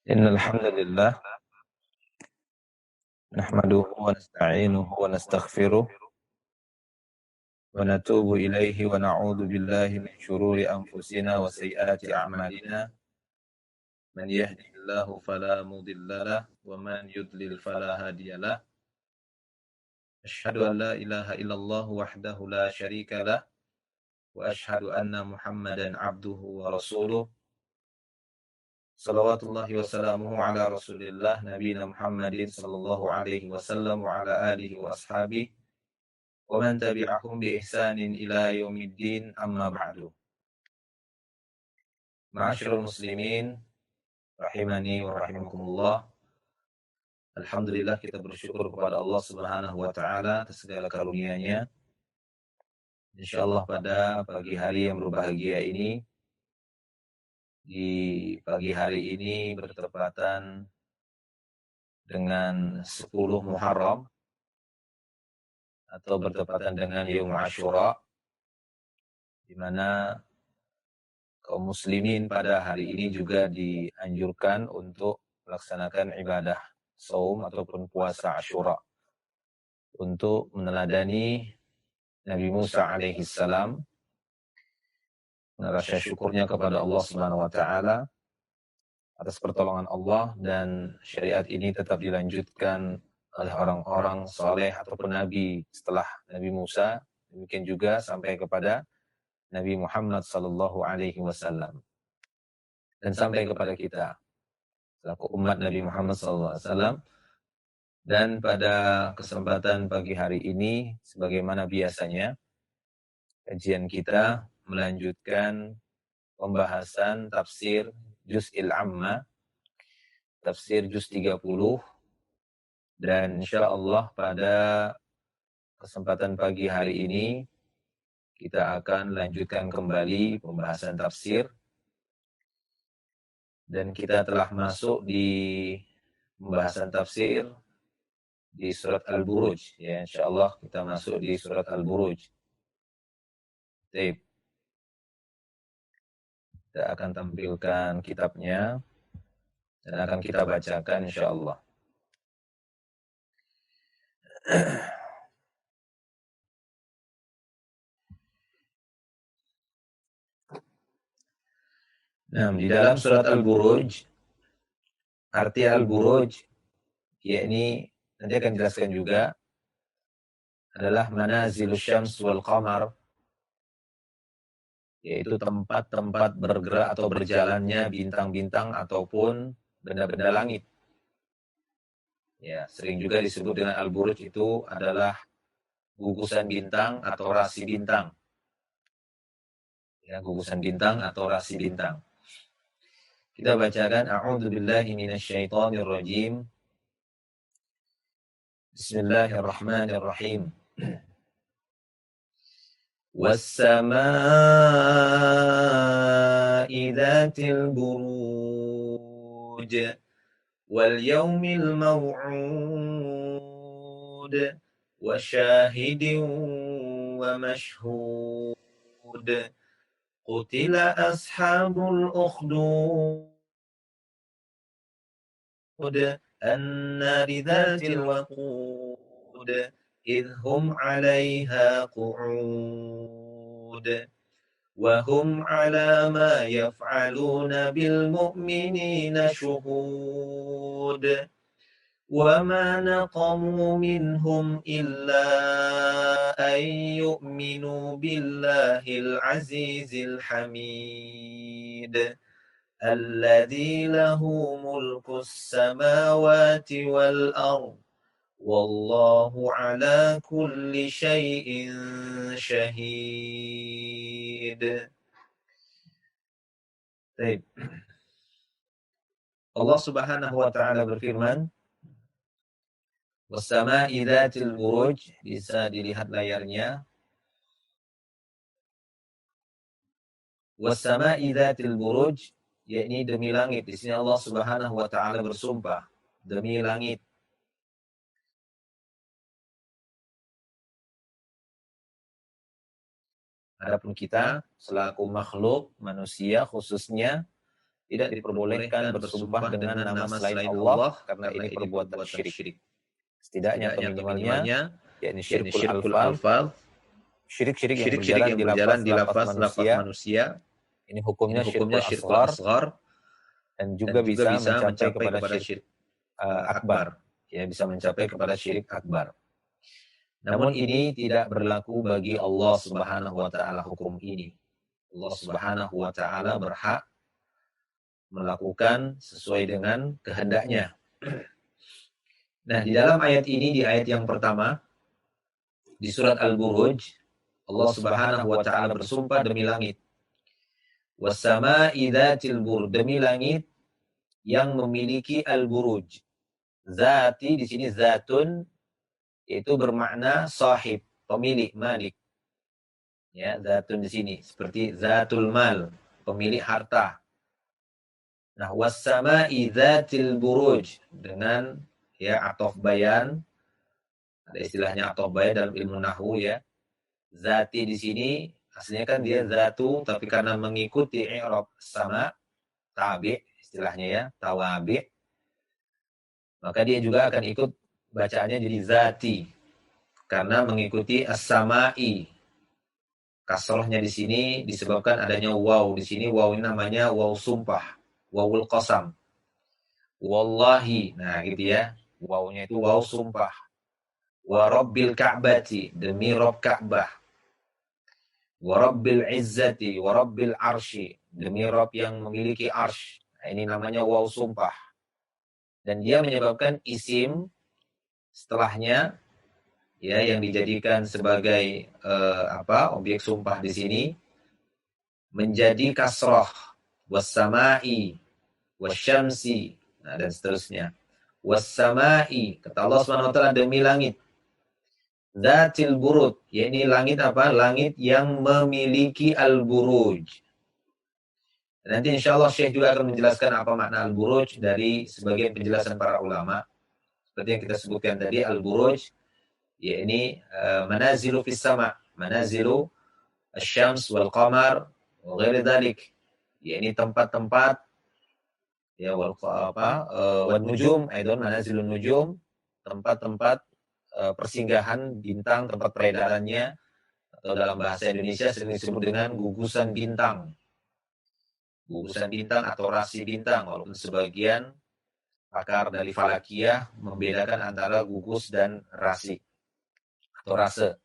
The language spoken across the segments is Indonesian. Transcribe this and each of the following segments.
Innal hamdalillah nahmaduhu wa nasta'inuhu wa nastaghfiruh wa natubu ilaihi wa na'udzu billahi min shururi anfusina wa sayyiati a'malina man yahdihillahu fala mudilla lahu wa man yudlil fala hadiyalah asyhadu an la ilaha illallah wahdahu la syarika lah wa asyhadu anna Muhammadan abduhu wa rasuluh salawatullahi wa salamuhu ala rasulillah nabiyina Muhammadin sallallahu alaihi wasallam wa ala alihi wa ashabihi wa man tabi'ahum bi ihsanin ila yaumiddin amma ba'du. Ma'asyiral muslimin rahimani wa rahimakumullah. Alhamdulillah kita bersyukur kepada Allah Subhanahu wa taala atas segala karunia-Nya. Insyaallah pada pagi hari yang berbahagia ini, di pagi hari ini bertepatan dengan 10 Muharram atau bertepatan dengan Yaum Asyura, di mana kaum muslimin pada hari ini juga dianjurkan untuk melaksanakan ibadah saum ataupun puasa Asyura untuk meneladani Nabi Musa alaihi salam, rasa syukurnya kepada Allah Subhanahu wa taala atas pertolongan Allah, dan syariat ini tetap dilanjutkan oleh orang-orang saleh ataupun nabi setelah Nabi Musa, demikian juga sampai kepada Nabi Muhammad sallallahu alaihi wasallam dan sampai kepada kita selaku umat Nabi Muhammad sallallahu alaihi wasallam. Dan pada kesempatan pagi hari ini, sebagaimana biasanya, kajian kita melanjutkan pembahasan tafsir Juz'il Amma, tafsir Juz 30, dan insyaallah pada kesempatan pagi hari ini kita akan lanjutkan kembali pembahasan tafsir, dan kita telah masuk di pembahasan tafsir di surat Al-Buruj, ya, insyaallah kita masuk di surat Al-Buruj. Baik. Kita akan tampilkan kitabnya dan akan kita bacakan insyaallah. Nah, di dalam surat Al-Buruj, arti Al-Buruj, yakni nanti akan jelaskan juga, adalah manazilus syams wal qamar, yaitu tempat-tempat bergerak atau berjalannya bintang-bintang ataupun benda-benda langit. Ya, sering juga disebut dengan Al-Buruj itu adalah gugusan bintang atau rasi bintang. Ya, gugusan bintang atau rasi bintang. Kita bacakan a'udzubillahi minasyaitonirrajim. Bismillahirrahmanirrahim. Was-samaa'i dzatil buruj wal yaumil maw'ud wa syahidin wa mashhud qutila ashabul ukhdud an-nari dzatil waqud idh hum 'alaiha qu'ud wa hum 'ala ma yaf'aluna bil mu'minina shuhud wa ma naqamu minhum illa an yu'minu billahil 'azizil hamid alladzi lahu mulkus samawati wal ardh wallahu ala kulli syai'in syahid. Baik. Allah Subhanahu wa taala berfirman, was-samaa'i dzatil buruj, bisa dilihat layarnya. Was-samaa'i dzatil buruj, yakni demi langit. Di sini Allah Subhanahu wa taala bersumpah demi langit. Adapun kita selaku makhluk manusia khususnya, tidak diperbolehkan bersumpah dengan nama selain Allah karena ini perbuatan syirik. Setidaknya atau minimalnya yakni syirkul alfal, syirik-syirik yang berjalan di lafaz manusia. Ini hukumnya syirkul asghar dan juga bisa mencapai kepada syirik akbar. Ya, bisa mencapai kepada syirik akbar. Namun ini tidak berlaku bagi Allah Subhanahu wa taala hukum ini. Allah Subhanahu wa taala berhak melakukan sesuai dengan kehendaknya. Nah, di dalam ayat ini, di ayat yang pertama di surat Al-Buruj, Allah Subhanahu wa taala bersumpah demi langit. Was-sama'i dzatil buruj, demi langit yang memiliki al-buruj. Zati di sini zatun itu bermakna sahib, pemilik, malik. Ya, zatun di sini seperti zatul mal, pemilik harta. Nah, was-sama'i dzatil buruj dengan ya atof bayan, ada istilahnya atof bayan dalam ilmu nahwu ya. Zati di sini aslinya kan dia zatu, tapi karena mengikuti i'rab sama tabi istilahnya ya, tawabi, maka dia juga akan ikut bacaannya jadi zati karena mengikuti as-sama'i. Kasrohnya di sini disebabkan adanya waw di sini. Waw ini namanya waw sumpah, wawul qasam. Wallahi, nah gitu ya. Wawnya itu waw sumpah. Wa rabbil ka'bati, demi Rabb Ka'bah. Wa rabbil izzati, wa rabbil arsy, demi Rabb yang memiliki arsy. Nah, ini namanya waw sumpah. Dan dia menyebabkan isim setelahnya ya yang dijadikan sebagai objek sumpah di sini menjadi kasroh, was-sama'i, wasyamsi, nah, dan seterusnya. Was-sama'i, kata Allah SWT, demi langit. Dzatil buruj, yakni langit apa? Langit yang memiliki al-buruj. Nanti insya Allah Syekh juga akan menjelaskan apa makna al-buruj dari sebagian penjelasan para ulama. Seperti yang kita sebutkan tadi, al-buruj yakni manazilu fis sama, manazilu asy-syams wal qamar wa ghairi dzalik, yakni tempat-tempat ya wal nujum, aidan manazilun nujum, tempat-tempat persinggahan bintang, tempat peredarannya, atau dalam bahasa Indonesia sering disebut dengan gugusan bintang. Gugusan bintang atau rasi bintang, walaupun sebagian pakar dari falakiyah membedakan antara gugus dan rasi atau rase.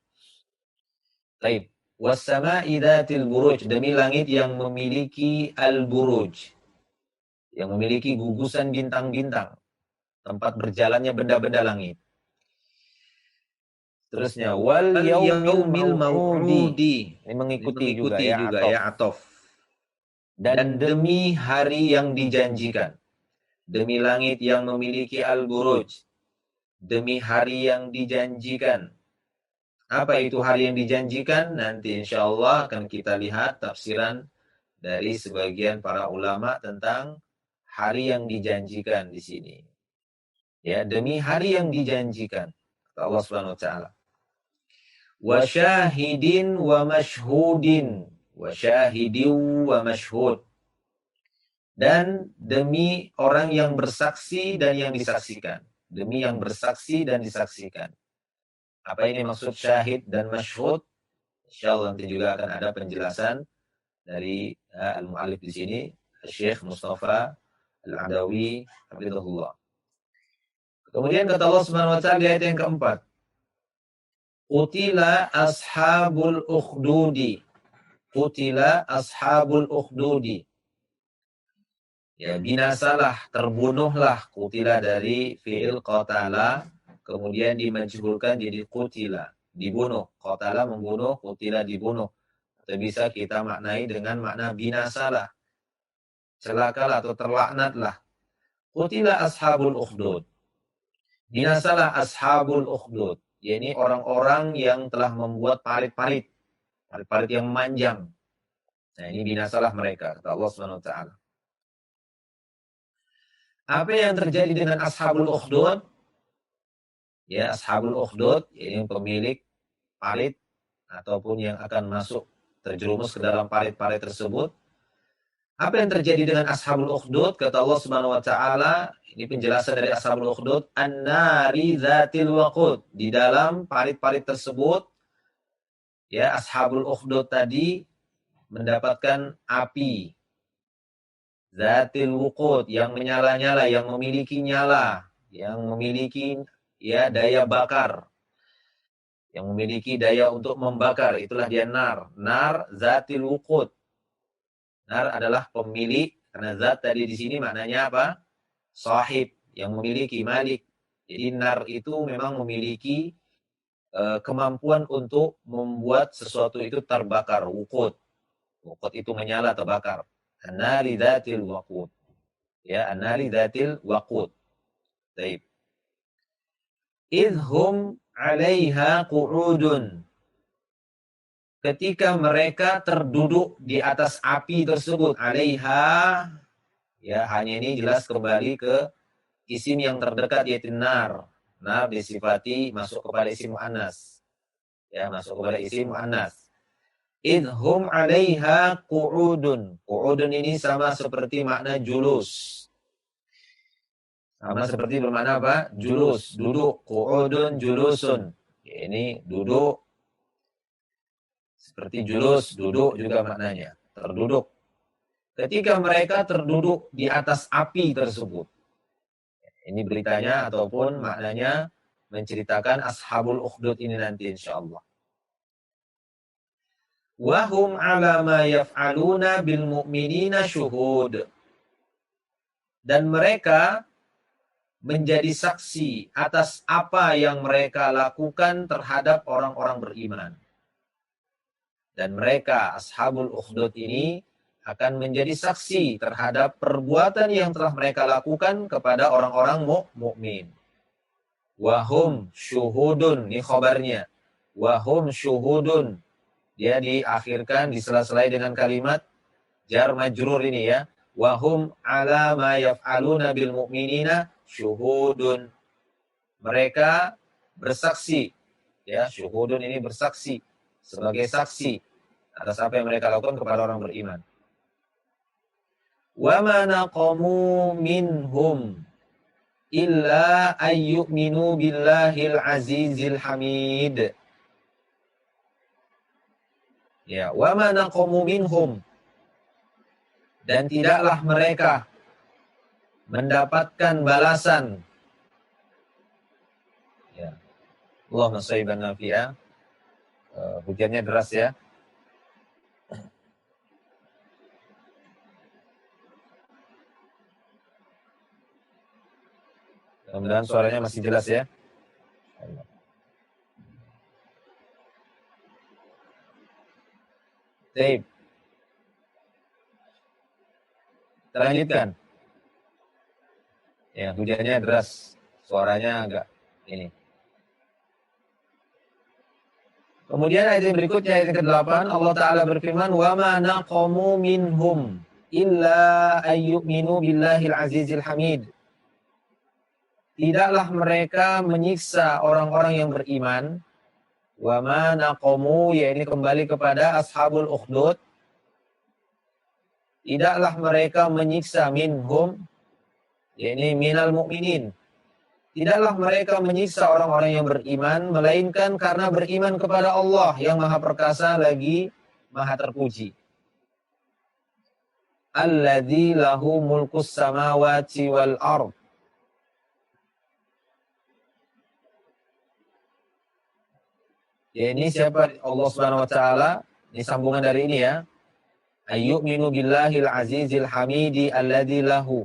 Baik, was-sama'i dzatil buruj, demi langit yang memiliki al-buruj, yang memiliki gugusan bintang-bintang, tempat berjalannya benda-benda langit. Terusnya wal yaumil mau'udi, ini mengikuti juga ya atof. Dan demi hari yang dijanjikan, demi langit yang memiliki al-buruj, demi hari yang dijanjikan. Apa itu hari yang dijanjikan? Nanti insya Allah akan kita lihat tafsiran dari sebagian para ulama tentang hari yang dijanjikan di sini. Ya, demi hari yang dijanjikan. Kata Allah Subhanahu wa taala. Wa syahidin wa mashhudin. Wa syahidin wa mashhud. Dan demi orang yang bersaksi dan yang disaksikan. Demi yang bersaksi dan disaksikan. Apa ini maksud syahid dan masyhud? Insyaallah nanti juga akan ada penjelasan dari al-mu'allif di sini, Syekh Mustafa Al-Adawi hafizahullah. Kemudian kata Allah Subhanahu wa taala di ayat yang keempat, Qutila ashabul ukhdudi. Qutila ashabul ukhdudi. Ya, binasalah, terbunuhlah. Qutila dari fi'il qatala, kemudian dimajhulkan jadi qutila, dibunuh. Qatala membunuh, qutila dibunuh. Atau bisa kita maknai dengan makna binasalah, celakalah atau terlaknatlah. Qutila ashabul ukhdud. Binasalah ashabul ukhdud, yakni orang-orang yang telah membuat parit-parit yang memanjang. Nah, ini binasalah mereka, kata Allah Subhanahu wa taala. Apa yang terjadi dengan ashabul ukhdud? Ya, ashabul ukhdud, ini pemilik parit ataupun yang akan masuk terjerumus ke dalam parit-parit tersebut. Apa yang terjadi dengan ashabul ukhdud? Kata Allah Subhanahu wa taala, ini penjelasan dari ashabul ukhdud, an-nari dzatil waqud. Di dalam parit-parit tersebut, ya, ashabul ukhdud tadi mendapatkan api zatil wuqud yang menyala-nyala, yang memiliki nyala, yang memiliki ya daya bakar, yang memiliki daya untuk membakar, itulah dia nar. Nar zatil wuqud. Nar adalah pemilik, karena zat tadi di sini maknanya apa? Sahib, yang memiliki, malik. Jadi nar itu memang memiliki kemampuan untuk membuat sesuatu itu terbakar, wuqud. Wuqud itu menyala, terbakar. An-nari dzatil waqud. Ya, an-nari dzatil waqud. Baik. Idhum 'alaiha qu'udun. Ketika mereka terduduk di atas api tersebut, 'alaiha, ya, hanya ini jelas kembali ke isim yang terdekat yaitu nar. Nar disifati masuk kepada isim muannas. Ya, masuk kepada isim muannas. Idhum 'alaiha qu'udun. Qu'udun ini sama seperti makna julus. Sama seperti bermakna apa? Julus, duduk. Qu'udun julusun. Ya, ini duduk. Seperti julus, duduk juga maknanya. Terduduk. Ketika mereka terduduk di atas api tersebut. Ini beritanya ataupun maknanya menceritakan ashabul ukhdud ini nanti insyaallah. Wahum ala ma yaf'aluna bil mu'minina syuhud. Dan mereka menjadi saksi atas apa yang mereka lakukan terhadap orang-orang beriman. Dan mereka, ashabul ukhdud ini, akan menjadi saksi terhadap perbuatan yang telah mereka lakukan kepada orang-orang mukmin. Wahum syuhudun, ini khabarnya. Wahum syuhudun. Dia diakhirkan, disela-selai dengan kalimat jar majrur ini ya. Wahum ala ma yaf'aluna bil mu'minina syuhudun. Mereka bersaksi, ya, syuhudun ini bersaksi sebagai saksi atas apa yang mereka lakukan kepada orang beriman. Wa ma naqamu minhum illa ayyuminu billahil azizil hamid. Ya, wa ma naqamu minhum, dan tidaklah mereka mendapatkan balasan. Ya. Allahumma shayban nafi'a. Hujannya deras ya. Mudah-mudahan suaranya masih jelas ya. Baik. Kita lanjutkan. Ya, hujannya deras. Suaranya agak ini. Kemudian ayat yang berikutnya, ayat yang ke-8, Allah Ta'ala berfirman, وَمَا نَقَمُوا مِنْهُمْ إِلَّا أَيُّؤْمِنُوا بِاللَّهِ الْعَزِيزِ الْحَمِيدِ. Tidaklah mereka menyiksa orang-orang yang beriman. وَمَا نَقَمُوا, ya ini kembali kepada ashabul ukhdud. Tidaklah mereka menyiksa minhum, ya ini minal mu'minin. Tidaklah mereka menyiksa orang-orang yang beriman, melainkan karena beriman kepada Allah yang Maha Perkasa lagi Maha Terpuji. Alladzi lahu mulkus samawati wal ard. Ya, ini siapa? Allah Subhanahu wa taala. Ini sambungan dari ini ya. Ayyuminu billahil azizil hamidi alladzi lahu.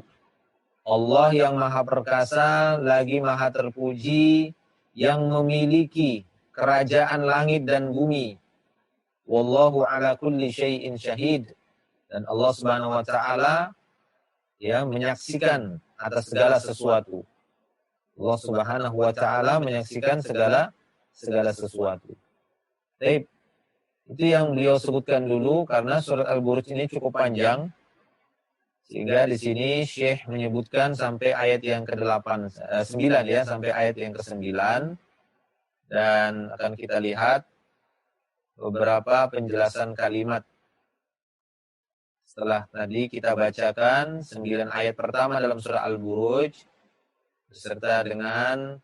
Allah yang Maha Perkasa lagi Maha Terpuji yang memiliki kerajaan langit dan bumi. Wallahu ala kulli syai'in syahid. Dan Allah Subhanahu wa taala ya menyaksikan atas segala sesuatu. Allah Subhanahu wa taala menyaksikan segala sesuatu. Baik. Itu yang beliau sebutkan dulu karena surat Al-Buruj ini cukup panjang. Sehingga di sini Syekh menyebutkan sampai ayat yang ke-8, 9 ya, sampai ayat yang ke-9. Dan akan kita lihat beberapa penjelasan kalimat setelah tadi kita bacakan 9 ayat pertama dalam surah Al-Buruj beserta dengan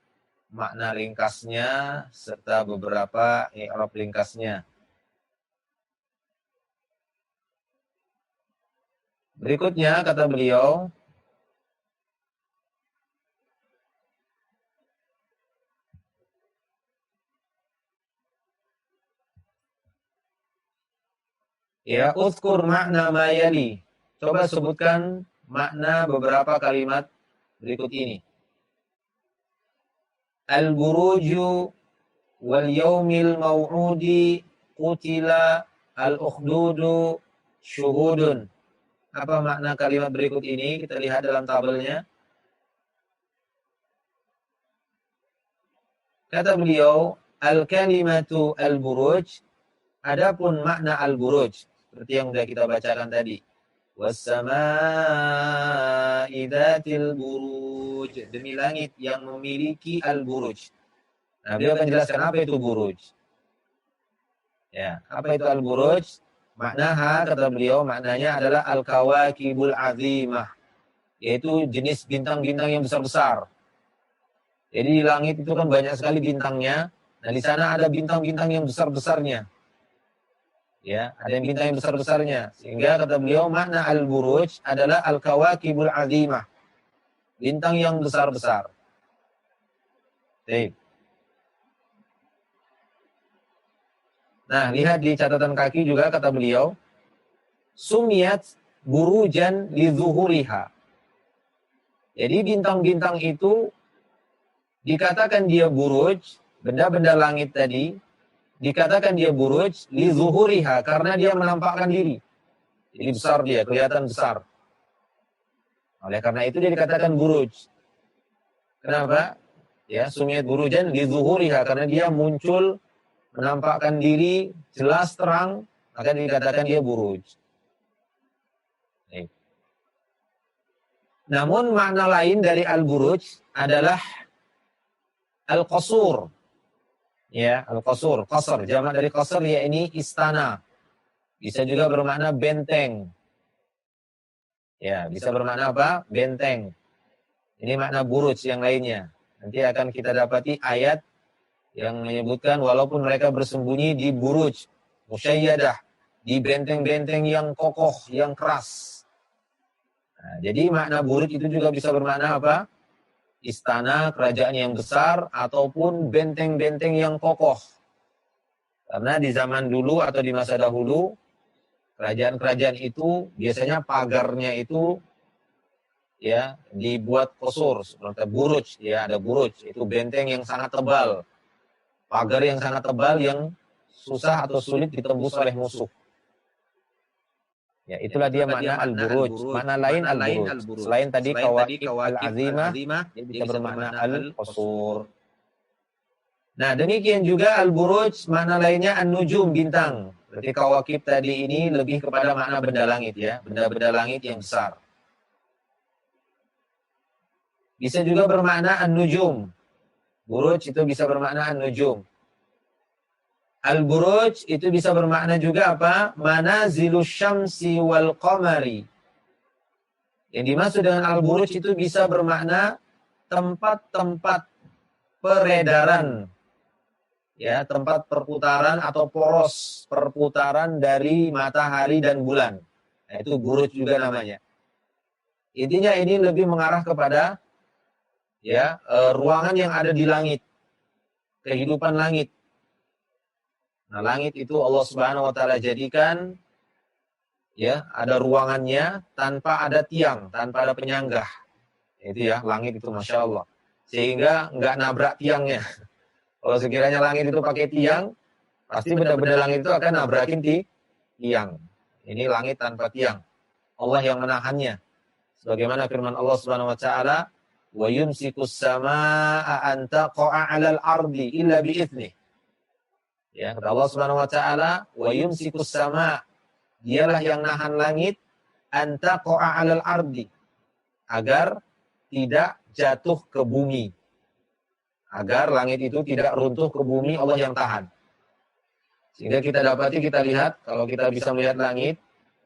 makna ringkasnya serta beberapa i'rab ringkasnya. Berikutnya kata beliau, ya, uzkur makna ma yali. Coba sebutkan makna beberapa kalimat berikut ini. Al-buruju wal yaumil maw'udi qutila al-ukhdudu syuhudun. Apa makna kalimat berikut ini? Kita lihat dalam tabelnya. Kata beliau, al-kalimatu al-buruj. Adapun makna al-buruj, seperti yang sudah kita bacakan tadi. Was-samaa'i dzatil buruj. Demi langit yang memiliki al-buruj. Nah, beliau akan jelaskan apa itu buruj. Ya, apa itu al-buruj? Maknaha, kata beliau, maknanya adalah al-kawakibul azimah. Yaitu jenis bintang-bintang yang besar-besar. Jadi di langit itu kan banyak sekali bintangnya. Nah, di sana ada bintang-bintang yang besar-besarnya. Ya, ada yang bintang yang besar-besarnya. Sehingga kata beliau makna al-buruj adalah al-kawakibul azimah. Bintang yang besar-besar. Baik. Nah, lihat di catatan kaki juga kata beliau, sumiyat burujan li zuhuriha. Jadi bintang-bintang itu dikatakan dia buruj, benda-benda langit tadi, dikatakan dia buruj li zuhuriha karena dia menampakkan diri. Jadi besar dia, kelihatan besar. Oleh karena itu dia dikatakan buruj. Kenapa? Ya, sumiyat burujan li zuhuriha karena dia muncul menampakkan diri jelas terang, maka dikatakan dia buruj. Namun makna lain dari al-buruj adalah al-qasur. Ya, al-qasur, qasr, jamak dari qasr yakni istana. Bisa juga bermakna benteng. Ya, bisa bermakna apa? Benteng. Ini makna buruj yang lainnya. Nanti akan kita dapati ayat yang menyebutkan walaupun mereka bersembunyi di buruj, musyayyadah, di benteng-benteng yang kokoh, yang keras. Nah, jadi makna buruj itu juga bisa bermakna apa? Istana, kerajaan yang besar, ataupun benteng-benteng yang kokoh. Karena di zaman dulu atau di masa dahulu, kerajaan-kerajaan itu biasanya pagarnya itu ya dibuat kosur, seperti buruj, ya ada buruj, itu benteng yang sangat tebal. Pagar yang sangat tebal yang susah atau sulit ditembus oleh musuh. Ya, itulah dia makna al-buruj. Makna lain al-buruj. Selain tadi kawakib al-azimah, dia bisa bermakna al-qasur. Nah, demikian juga al-buruj, makna lainnya an-nujum, bintang. Berarti kawakib tadi ini lebih kepada makna benda langit ya, benda-benda langit yang besar. Bisa juga bermakna an-nujum. Buruj itu bisa bermakna an-nujum. Al-buruj itu bisa bermakna juga apa? Manazilus syamsi wal qamari. Yang dimaksud dengan al-buruj itu bisa bermakna tempat-tempat peredaran. Ya, tempat perputaran atau poros perputaran dari matahari dan bulan. Nah, itu buruj juga namanya. Intinya ini lebih mengarah kepada ya ruangan yang ada di langit, kehidupan langit. Nah, langit itu Allah Subhanahu wa taala jadikan ya ada ruangannya tanpa ada tiang, tanpa ada penyanggah. Itu ya, langit itu Masya Allah. Sehingga nggak nabrak tiangnya. Kalau sekiranya langit itu pakai tiang, pasti benda-benda langit itu akan nabrakin tiang. Ini langit tanpa tiang. Allah yang menahannya. Sebagaimana firman Allah Subhanahu wa taala, wa yumsikus samaa'a an taqa'a 'alal ardi illa bi'itsnih. Ya, kata Allah Subhanahu wa taala, wa yumsikus sama', dialah yang nahan langit an taqa'a 'alal ardi, agar tidak jatuh ke bumi. Agar langit itu tidak runtuh ke bumi, Allah yang tahan. Sehingga kita dapati, kita lihat, kalau kita bisa melihat langit,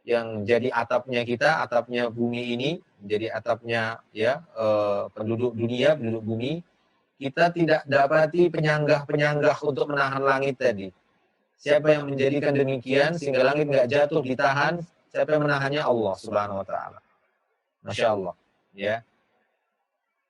yang jadi atapnya kita, atapnya bumi ini, jadi atapnya ya penduduk dunia, penduduk bumi, kita tidak dapati penyanggah-penyanggah untuk menahan langit tadi. Siapa yang menjadikan demikian sehingga langit nggak jatuh ditahan? Siapa yang menahannya? Allah Subhanahu wa taala. Masya Allah, ya.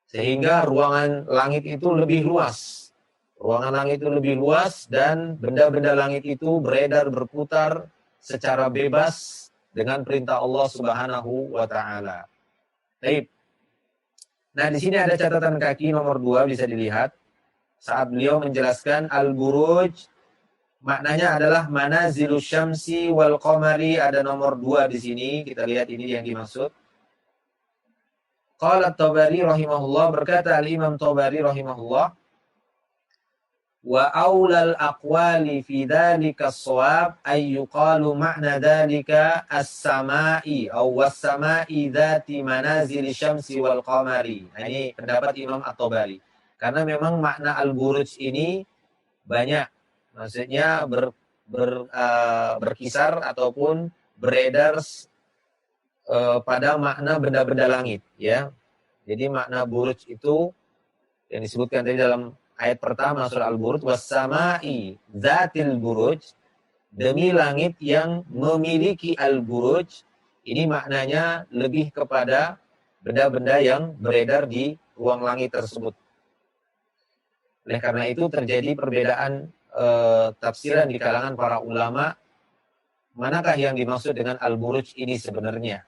Sehingga ruangan langit itu lebih luas. Ruangan langit itu lebih luas dan benda-benda langit itu beredar berputar secara bebas dengan perintah Allah Subhanahu wa taala. Baik. Nah, di sini ada catatan kaki nomor 2 bisa dilihat. Saat beliau menjelaskan al-buruj, maknanya adalah manazilus syamsi wal qamari, ada nomor 2 di sini. Kita lihat ini yang dimaksud. Qala Tabari rahimahullah, berkata al-Imam Tabari rahimahullah, wa aulal aqwali fi dzalika as-shawab ay yuqalu ma'na dzalika as-sama'i aw was-sama'i dzati manazil syamsi wal qamari. Nah, ini pendapat Imam At-Tabari. Karena memang makna al-buruj ini banyak. Maksudnya berkisar ataupun beredar pada makna benda-benda langit, ya. Jadi makna buruj itu yang disebutkan tadi dalam ayat pertama surah Al-Buruj, was-sama'i dzatil buruj, demi langit yang memiliki al-buruj. Ini maknanya lebih kepada benda-benda yang beredar di ruang langit tersebut. Oleh karena itu terjadi perbedaan tafsiran di kalangan para ulama, manakah yang dimaksud dengan al-buruj ini sebenarnya.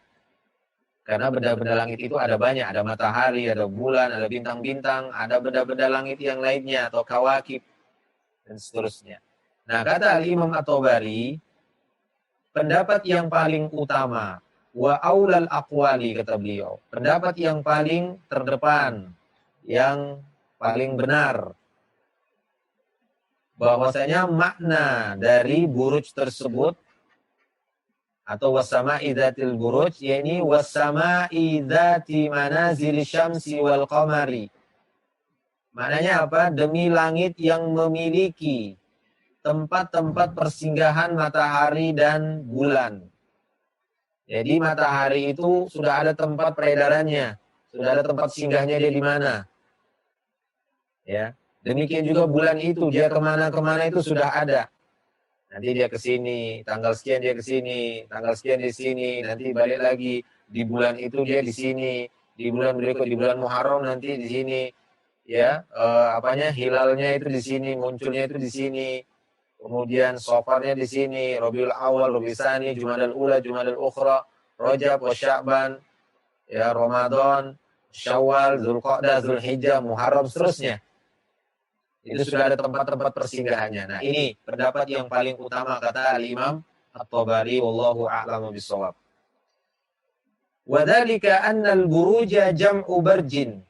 Karena benda-benda langit itu ada banyak, ada matahari, ada bulan, ada bintang-bintang, ada benda-benda langit yang lainnya atau kawakib dan seterusnya. Nah, kata Al-Imam At-Tabari, pendapat yang paling utama, wa aulal aqwali, kata beliau, pendapat yang paling terdepan, yang paling benar, bahwasanya makna dari buruj tersebut atau wasama'i dzatil buruj, yakni wasama'i dzati manazil syamsi wal qamari. Maknanya apa? Demi langit yang memiliki tempat-tempat persinggahan matahari dan bulan. Jadi matahari itu sudah ada tempat peredarannya, sudah ada tempat singgahnya dia di mana. Ya, demikian juga bulan itu, dia kemana-kemana itu sudah ada. Nanti dia ke sini, tanggal sekian dia ke sini, tanggal sekian di sini, nanti balik lagi di bulan itu dia di sini, di bulan berikut di bulan Muharram nanti di sini, ya, hilalnya itu di sini, munculnya itu di sini, kemudian Safarnya di sini, Rabiul Awal, Rabiul Tsani, Jumadal Ula, Jumadal Ukhra, Rajab, Sya'ban, ya, Ramadan, Syawal, Dzulqa'dah, Dzulhijjah, Muharram, seterusnya. Itu sudah ada tempat-tempat persinggahannya. Nah, ini pendapat yang paling utama kata Al-Imam At-Tabari, wallahu a'lamu bissawab. Wa dzalika anna al-buruja jam'u barjin.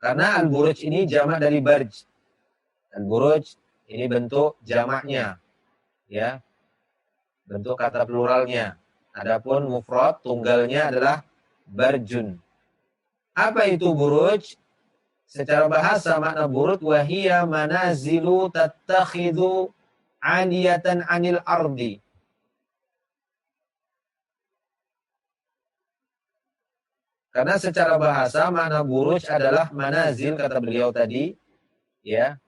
Karena al-buruj ini jamak dari barj. Al-buruj ini bentuk jamaknya, ya. Bentuk kata pluralnya. Adapun mufrad tunggalnya adalah barjun. Apa itu buruj? Secara bahasa makna buruj, wahiyya manazilu tattakhidhu aliyatan anil ardi. Karena secara bahasa makna buruj adalah manazil, kata beliau tadi, ya.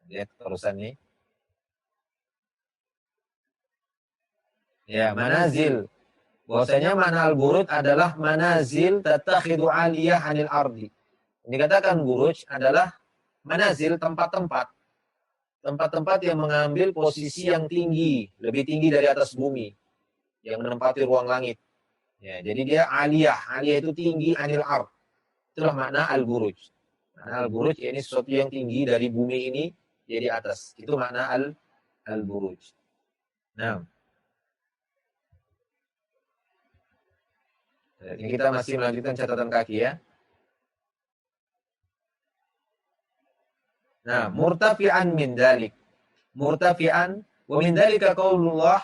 Lihat terusan nih. Ya, manazil. Bahwasanya makna al-buruj adalah manazil tattakhidhu aliyah anil ardi. Dikatakan buruj adalah manazil, tempat-tempat. Tempat-tempat yang mengambil posisi yang tinggi, lebih tinggi dari atas bumi, yang menempati ruang langit. Ya, jadi dia aliyah. Aliyah itu tinggi, anil ard. Itulah makna al-buruj. Makna al-buruj ini sesuatu yang tinggi dari bumi ini jadi atas. Itu makna al-buruj. Nah, jadi kita masih melanjutkan catatan kaki, ya. Nah, murtafi'an min dalik. Murtafi'an wa min dalika qaulullah.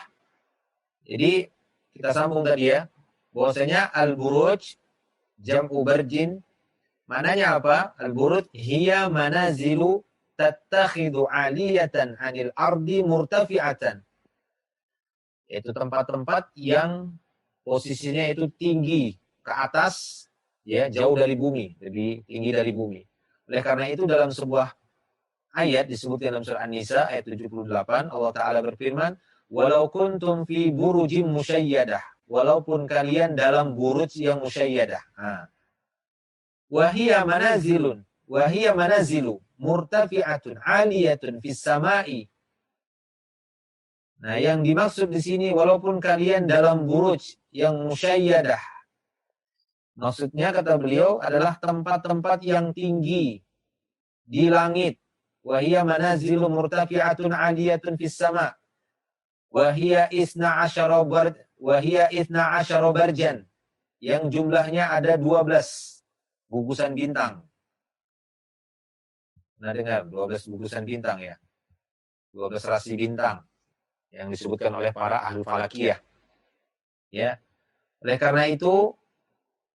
Jadi kita sambung tadi, ya. Bahwasanya al-buruj jam'u barjin. Maknanya apa? Al-buruj hiya manazilu tattakhidhu aliyatan 'anil ardi murtafi'atan. Yaitu tempat-tempat yang posisinya itu tinggi ke atas, ya, jauh dari bumi, lebih tinggi dari bumi. Oleh karena itu dalam sebuah ayat disebutkan dalam surah An-Nisa ayat 78, Allah Ta'ala berfirman, walau kuntum fi burujim musyayyadah, walaupun kalian dalam buruj yang musyayyadah. Wahia manazilu murtafi'atun aliyatun fis sama'i. Nah, yang dimaksud di sini walaupun kalian dalam buruj yang musyayyadah. Maksudnya kata beliau adalah tempat-tempat yang tinggi di langit. Wahia manazilu murtafi'atun aliyatun fis sama'. Wahia isna asyara barjan. Yang jumlahnya ada 12 gugusan bintang. Nah, dengar 12 gugusan bintang ya. 12 rasi bintang yang disebutkan oleh para ahli falakiyah. Ya. Oleh karena itu,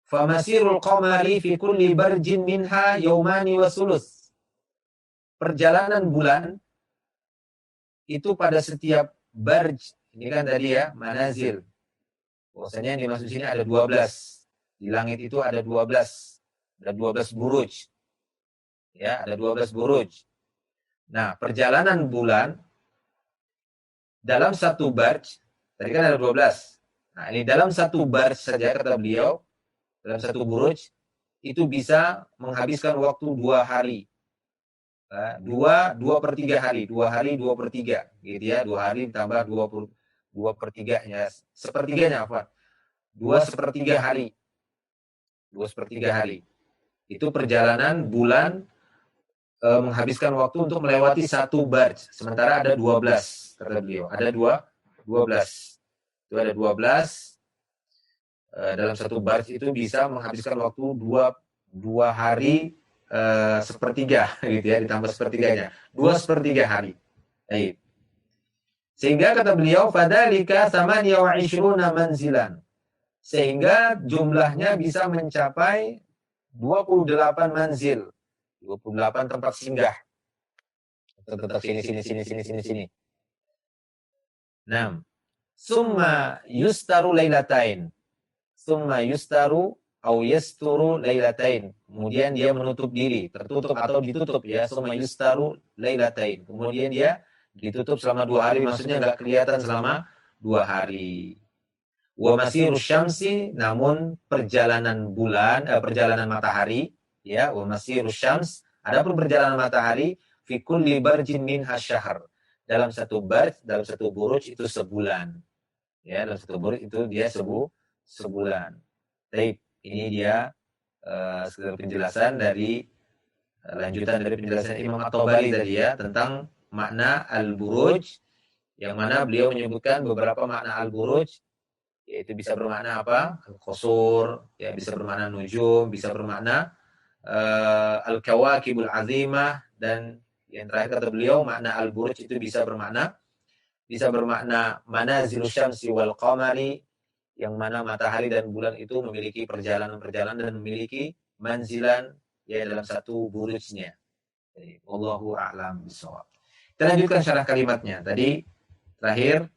famasirul qamari fi kulli barjin minha yaumani wa sulus. Perjalanan bulan itu pada setiap barj, ini kan tadi ya, manazil. Bahwasanya yang dimaksud sini ada 12. Di langit itu ada 12. Ada 12 buruj. Ya, ada 12 buruj. Nah, perjalanan bulan dalam satu barj, tadi kan ada 12. Nah, ini dalam satu barj saja kata beliau, dalam satu buruj itu bisa menghabiskan waktu 2 hari. 2/3 hari, 2 hari 2/3 gitu ya, 2 hari ditambah 2/3-nya, sepertiganya apa? 2/3 hari. 2/3 hari. Itu perjalanan bulan menghabiskan waktu untuk melewati satu barj. Sementara ada 12 kata beliau. Ada 12. Itu ada 12 dalam satu barj itu bisa menghabiskan waktu 2 hari sepertiga gitu ya, ditambah sepertiganya 2/3 hari. Baik. Sehingga kata beliau fadzalika 28 manzilan. Sehingga jumlahnya bisa mencapai 28 manzil. 28 tempat singgah. Tetap sini. Nah, summa yustaru lailatain. Summa yustaru au yasturu lailatain. Kemudian dia menutup diri, tertutup atau ditutup ya, summa yustaru lailatain. Kemudian dia ditutup selama 2 hari, maksudnya enggak kelihatan selama 2 hari. Wa masiru syamsi, namun perjalanan bulan, perjalanan matahari ya, wa masiru syams, adapun perjalanan matahari fi kulli barjin min hasyahr. Dalam satu barj, dalam satu buruj itu sebulan. Ya, dalam satu buruj itu dia sebulan. Baik, ini dia sekedar penjelasan dari lanjutan dari penjelasan Imam At-Tabari tadi ya tentang makna al-buruj, yang mana beliau menyebutkan beberapa makna al-buruj, yaitu bisa bermakna apa? Al-qusur, ya bisa bermakna nujum, bisa bermakna al-kawakibul azimah, dan yang terakhir kata beliau makna al-buruj itu bisa bermakna manazilus syamsi wal qamari, yang mana matahari dan bulan itu memiliki perjalanan-perjalanan dan memiliki manzilan ya dalam satu burujnya. Jadi, wallahu a'lam bishawab. Kita lanjutkan syarah kalimatnya. Tadi terakhir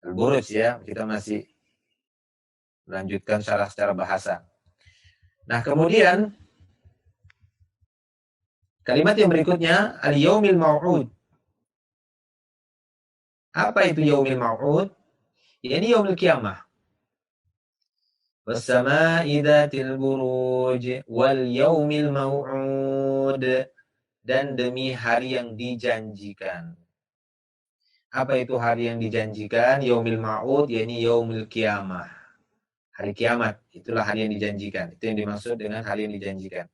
al-buruj ya, kita masih melanjutkan syarah secara bahasa. Nah, kemudian kalimat yang berikutnya al-yaumil mau'ud. Apa itu yaumil mau'ud? Ini yaumil kiamah. Was-sama'i dzatil buruj wal yaumil mau'ud, dan demi hari yang dijanjikan. Apa itu hari yang dijanjikan? Yaumil mau'ud, yakni yaumil kiamah. Hari kiamat, itulah hari yang dijanjikan. Itu yang dimaksud dengan hari yang dijanjikan.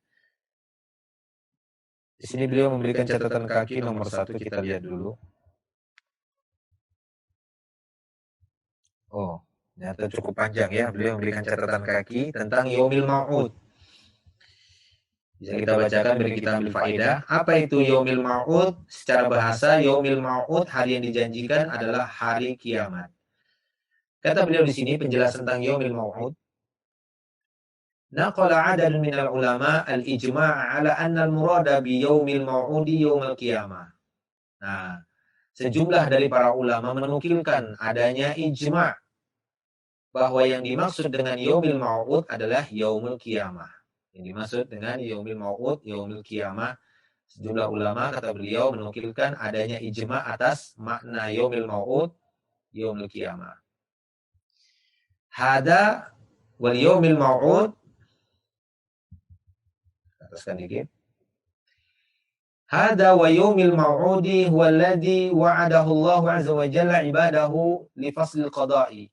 Di sini beliau memberikan catatan kaki nomor 1, kita lihat dulu. Oh, ternyata cukup panjang ya. Beliau memberikan catatan kaki tentang yaumil mau'ud. Bisa kita bacakan, beri kita ambil faedah. Apa itu yaumil mau'ud? Secara bahasa, yaumil mau'ud, hari yang dijanjikan, adalah hari kiamat. Kata beliau di sini penjelasan tentang yaumil mau'ud. Naqala 'adadun minal ulama al-ijma' ala anna al-murada bi yaumil mau'udi yaumil qiyamah. Nah, sejumlah dari para ulama menukilkan adanya ijma' bahwa yang dimaksud dengan yaumil mau'ud adalah yaumul qiyamah. Yang dimaksud dengan yaumil mau'ud, yaumil qiyamah, sejumlah ulama kata beliau menukilkan adanya ijma' atas makna yaumil mau'ud, yaumil qiyamah. Hada wal yaumil mau'ud, ataskan dikit. Hada wa yaumil mau'udi huwa alladhi wa'adahu Allah 'azza wa jalla ibadahu li faslil qada'i.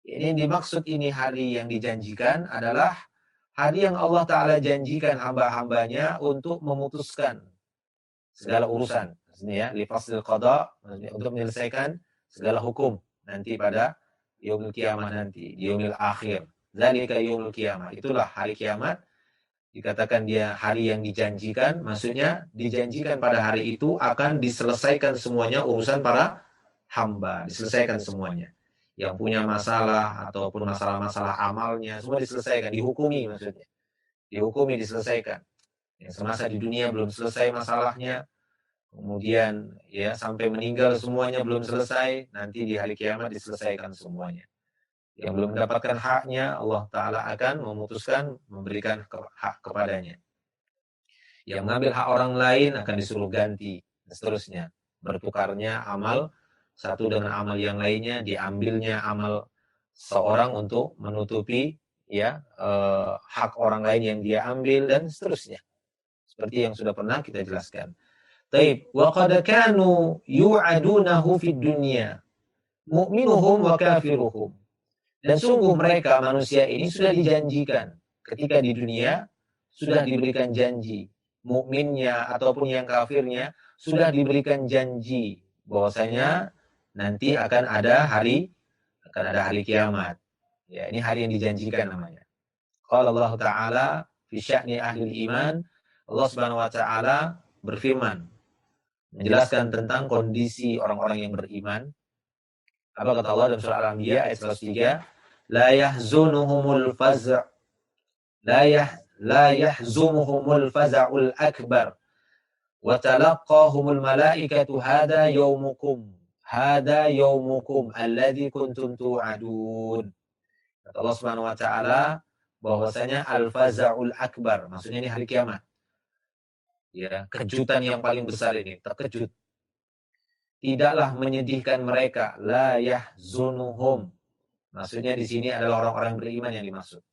Ini dimaksud ini hari yang dijanjikan adalah hari yang Allah Ta'ala janjikan hamba-hambanya untuk memutuskan segala urusan. Maksudnya ya, lifasil qada, untuk menyelesaikan segala hukum nanti pada yaumil kiamah nanti, yaumil akhir. Zalika yaumil kiamah. Itulah hari kiamat. Dikatakan dia hari yang dijanjikan, maksudnya dijanjikan pada hari itu akan diselesaikan semuanya urusan para hamba, diselesaikan semuanya. Yang punya masalah ataupun masalah-masalah amalnya semua diselesaikan, dihukumi maksudnya. Dihukumi, diselesaikan. Yang semasa di dunia belum selesai masalahnya, kemudian ya sampai meninggal semuanya belum selesai, nanti di hari kiamat diselesaikan semuanya. Yang belum mendapatkan haknya, Allah Ta'ala akan memutuskan memberikan hak kepadanya. Yang mengambil hak orang lain akan disuruh ganti, dan seterusnya. Bertukarnya amal satu dengan amal yang lainnya, diambilnya amal seorang untuk menutupi ya hak orang lain yang dia ambil, dan seterusnya. Seperti yang sudah pernah kita jelaskan. Taib, wa qad kanu yu'adunahu fid dunya, mu'minuhum wa kafiruhum. Dan sungguh mereka manusia ini sudah dijanjikan ketika di dunia, sudah diberikan janji. Mukminnya ataupun yang kafirnya sudah diberikan janji bahwasanya nanti akan ada hari kiamat. Ya, ini hari yang dijanjikan namanya. Qala Allah Ta'ala fi sya'ni ahli iman, Allah Subhanahu wa taala berfirman menjelaskan tentang kondisi orang-orang yang beriman. Apa kata Allah dalam surah Al-Anbiya ayat 103? La yahzunuhumul faz' la yahzumuhumul faz'ul akbar wa talaqqahumul malaikatu hada yaumukum alladzi kuntum tu'adun. Kata Allah Subhanahu wa taala bahwasanya al-faz'ul akbar, maksudnya ini hari kiamat. Ya, kejutan yang paling besar ini, terkejut. Tidaklah menyedihkan mereka, la yahzunuhum. Maksudnya di sini adalah orang-orang beriman yang dimaksud.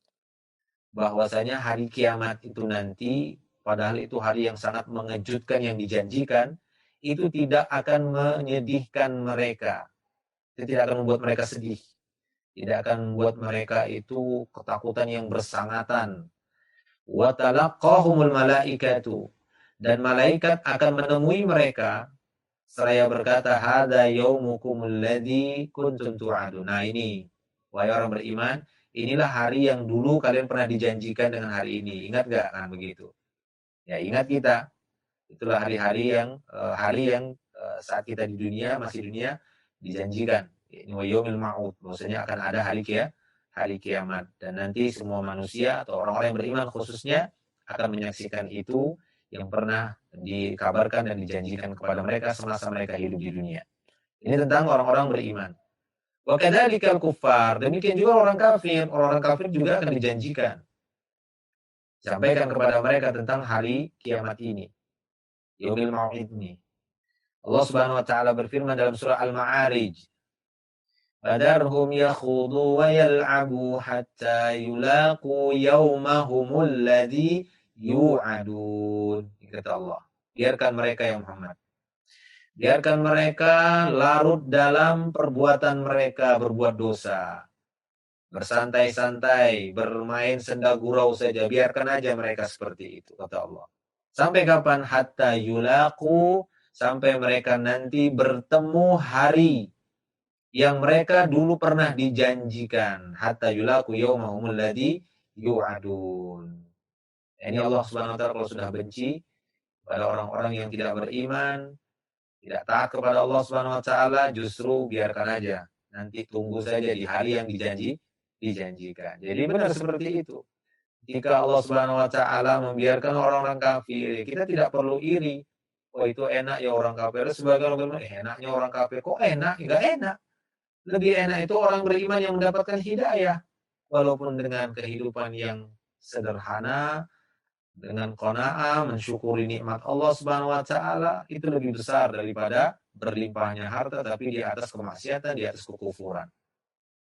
Bahwasanya hari kiamat itu nanti, padahal itu hari yang sangat mengejutkan yang dijanjikan, itu tidak akan menyedihkan mereka. Itu tidak akan membuat mereka sedih. Tidak akan membuat mereka itu ketakutan yang bersangatan. Wa talaqqahumul malaikatu. Dan malaikat akan menemui mereka seraya berkata, hadza yaumukumul ladzi kuntum tu'adun. Nah ini, wahai orang beriman, inilah hari yang dulu kalian pernah dijanjikan dengan hari ini. Ingat gak? Nah begitu. Ya ingat kita. Itulah hari-hari yang saat kita di dunia, masih dunia, dijanjikan. Ini wa yaumil ma'ud. Maksudnya akan ada hari kiamat. Dan nanti semua manusia atau orang-orang yang beriman khususnya akan menyaksikan itu yang pernah dikabarkan dan dijanjikan kepada mereka semasa mereka hidup di dunia. Ini tentang orang-orang beriman. Wa kadzalikal kuffar, demikian juga orang kafir juga akan dijanjikan. Sampaikan kepada mereka tentang hari kiamat ini. Yaumil mau'id ini. Allah Subhanahu wa taala berfirman dalam surah Al-Ma'arij, "Fadarhum yakhudu wa yal'abu hatta yulaqu yawmahumul ladzi yu'adun." Kata Allah, biarkan mereka ya Muhammad. Biarkan mereka larut dalam perbuatan mereka, berbuat dosa. Bersantai-santai, bermain senda gurau saja. Biarkan aja mereka seperti itu, kata Allah. Sampai kapan? Hatta yulaqu, sampai mereka nanti bertemu hari yang mereka dulu pernah dijanjikan. Hatta yulaqu yawmahumul ladzi yu'adun. Ini Allah Subhanahu wa taala kalau sudah benci pada orang-orang yang tidak beriman, tidak taat kepada Allah Subhanahu wa taala, justru biarkan aja. Nanti tunggu saja di hari yang dijanjikan. Jadi benar seperti itu. Jika Allah Subhanahu wa taala membiarkan orang-orang kafir, kita tidak perlu iri. oh itu enak ya orang kafir. Sebagian orang bilang, enaknya orang kafir. Kok enak? Enggak enak. Lebih enak itu orang beriman yang mendapatkan hidayah. Walaupun dengan kehidupan yang sederhana, dengan qanaah, mensyukuri nikmat Allah Subhanahu wa taala, itu lebih besar daripada berlimpahnya harta tapi di atas kemaksiatan, di atas kekufuran.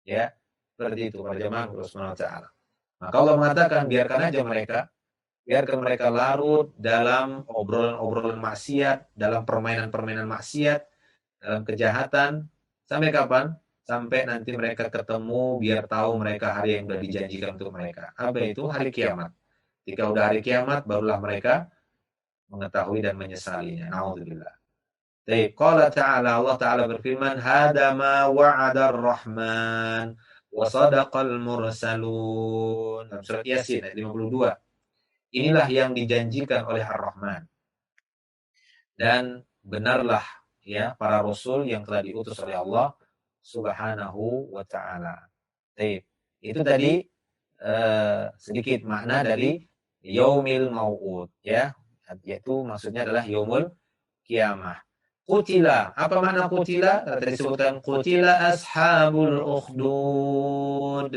Ya, seperti itu para jemaah Allah Subhanahu wa taala. Maka Allah mengatakan biarkan mereka larut dalam obrolan-obrolan maksiat, dalam permainan-permainan maksiat, dalam kejahatan. Sampai kapan? Sampai nanti mereka ketemu, biar tahu mereka hari yang sudah dijanjikan untuk mereka. Apa itu? Hari kiamat. Jika udah hari kiamat, barulah mereka mengetahui dan menyesalinya. Na'udzubillah. Baik, qala ta'ala, Allah Ta'ala berfirman, hada ma wa'ada ar-Rahman wa sadaqal mursalun. Dalam surat Yasin ayat 52. Inilah yang dijanjikan oleh Ar-Rahman. Dan benarlah ya para rasul yang telah diutus oleh Allah Subhanahu wa taala. Baik. Itu tadi sedikit makna dari yaumil mau'ud ya. Yaitu maksudnya adalah yaumul kiamah. Qutila, apa makna qutila? Tadi disebutkan qutila ashabul ukhdud.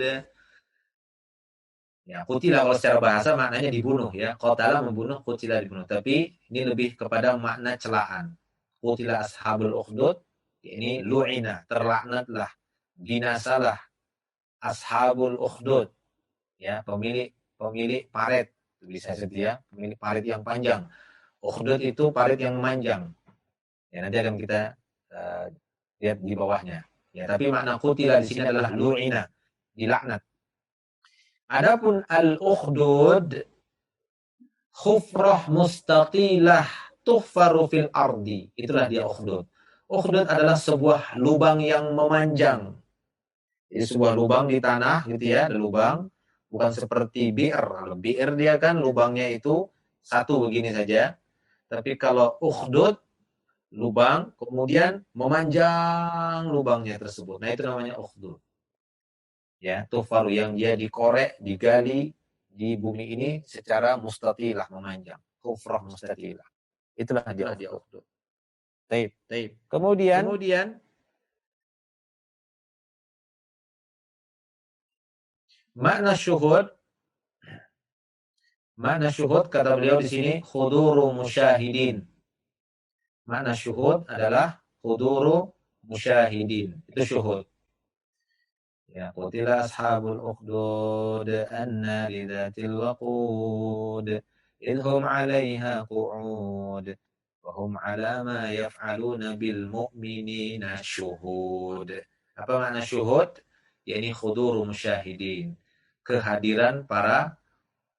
Ya, qutila kalau secara bahasa maknanya dibunuh ya. Qatala membunuh, qutila dibunuh. Tapi ini lebih kepada makna celaan. Qutila ashabul ukhdud, ini lu'ina, terlaknatlah, binasalah ashabul ukhdud. Ya, pemilik paret, bisa sedia, pemilik paret yang panjang. Ukhdud itu paret yang memanjang. Ya, nanti akan kita lihat di bawahnya. Ya, tapi makna qutila di sini adalah lu'ina, dilaknat. Adapun al-ukhdud khufrah mustaqilah tuhfaru fil ardi. Itulah dia ukhdud. Ukhdud adalah sebuah lubang yang memanjang. Jadi sebuah lubang di tanah gitu ya, ada lubang, bukan seperti bi'r. Kalau bi'r dia kan lubangnya itu satu begini saja. Tapi kalau ukhdud lubang kemudian memanjang lubangnya tersebut. Nah, itu namanya ukhdud. Ya, tuhfaru yang dia dikorek, digali di bumi ini secara mustatilah, memanjang. Kufrah mustatilah. Itulah dia ukhdud. Taib. Kemudian makna syuhud kata beliau di sini huduru musyahidin. Makna syuhud adalah huduru musyahidin. Itu syuhud. Ya, qutila ashabul ukhdud annari dzatil waqud idhum 'alaiha qu'ud wa hum 'ala ma yaf'aluna bil mu'minina syuhud. Apa makna syuhud? Yakni huduru musyahidin. Kehadiran para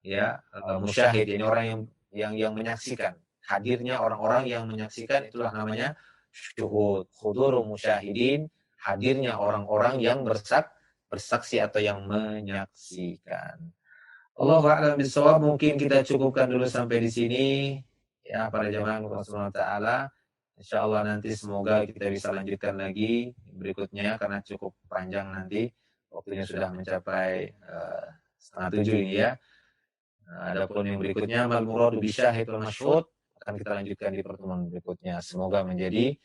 ya musyahid, ini orang yang menyaksikan. Hadirnya orang-orang yang menyaksikan itulah namanya syuhud. Huduru musyahidin, hadirnya orang-orang yang bersaksi atau yang menyaksikan. Allahu a'lam bishawab. Mungkin kita cukupkan dulu sampai di sini ya para jemaah Allah Subhanahu wa taala. Insyaallah nanti semoga kita bisa lanjutkan lagi berikutnya karena cukup panjang nanti. Waktunya sudah mencapai 6:30 ini ya. Adapun yang berikutnya mal muradu bisyahid wal masyhud akan kita lanjutkan di pertemuan berikutnya. Semoga menjadi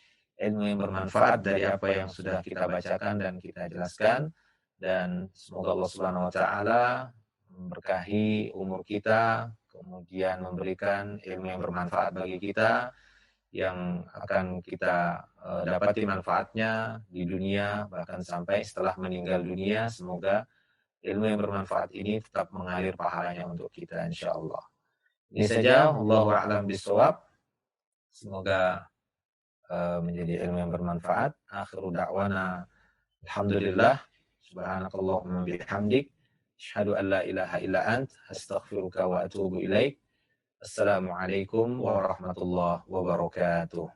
ilmu yang bermanfaat dari apa yang sudah kita bacakan dan kita jelaskan. Dan semoga Allah Subhanahu wa taala memberkahi umur kita, kemudian memberikan ilmu yang bermanfaat bagi kita yang akan kita dapati manfaatnya di dunia bahkan sampai setelah meninggal dunia. Semoga ilmu yang bermanfaat ini tetap mengalir pahalanya untuk kita insyaallah. Ini saja, wallahu a'lam bishawab. Semoga menjadi ilmu yang bermanfaat. Akhiru da'wana alhamdulillah. Subhanakallahumma bihamdik asyhadu an la ilaha illa ant astaghfiruka wa atubu ilaik. Assalamualaikum warahmatullahi wabarakatuh.